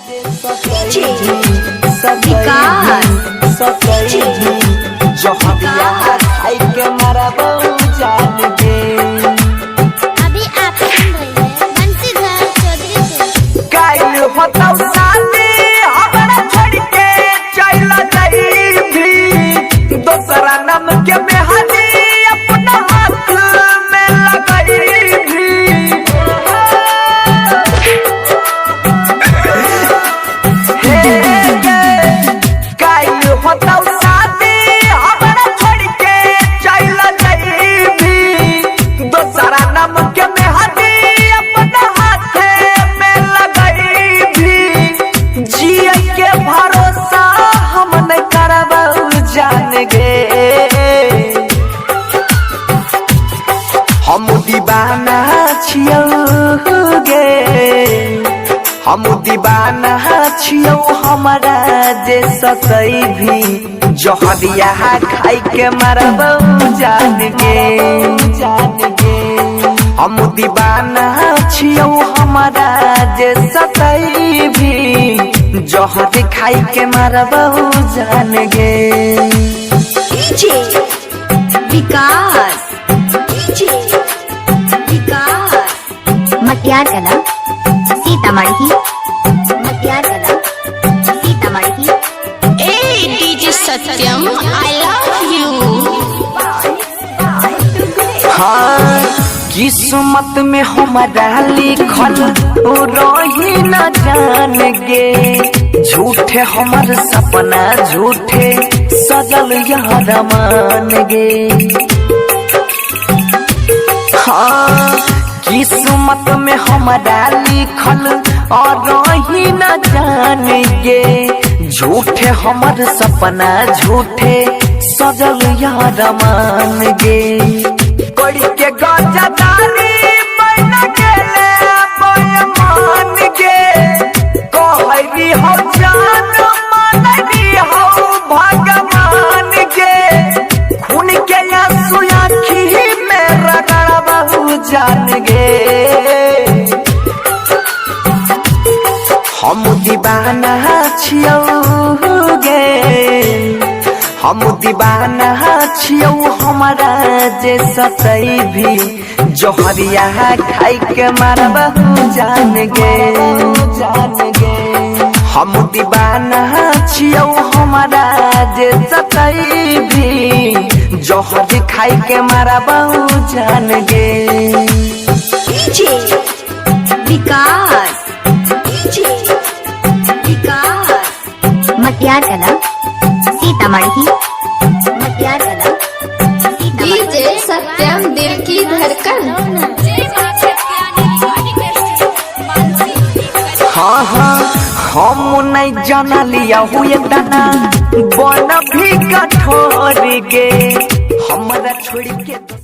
अभी आप सुन रहे हैं बंसीधर चौधरी से। कायल होता शादी हमरा छोड़ के चल जाइबी, दोसरा नाम के मेहंदी अपना हाथ में लगाइबी। कायल होता शादी हमरा छोड़ के चल जाइबी, दोसरा नाम के मेहंदी अपना हाथ में लगाइबी। जिए के भरोसा हम न करब जान गे, हम दीवाना छियौ गे, हम दीवाना छियौ हमरा जे सकै भी जहरिया खाई के मरब जान गे, जान गे। हम दीवाना छियौ हमरा जे सकै भी जहर खाई के मरब जान गे। विकास मटियार कला सीतामढ़ी, मटियार कला सीतामढ़ी। ए DJ Satyam I love you. हाँ किस्मत में हमारा लिखल रही न जान गे, झूठे हमर सपना झूठे सजल यार मान गे। हाँ किस्मत में हमारा लिखल और रही न जान गे, झूठे हमर सपना झूठे सजल यार मान गे। कोई के गजदारी बन गेले मान गे, कहरी हो जान मानरी हो भगवान गे। खून के आंसू आँखी में रगड़बहु जान गे, हम दीवाना छियौ गे, हम दीवाना छियौ हमरा जे सकै भी जहरिया खाई के मरबहु जान गे, जान गे। हम दीवाना छियौ हमरा जे सकै भी जहर खाई के मरबहु जान गे। विकास मटियार कला सीतामढ़ी, मटियार कला डीजे सत्यम दिल की धड़कन। हाँ हाँ हम नहीं जाना लिया हुए दाना बन भी कठोर गे, हमरा छोड़ के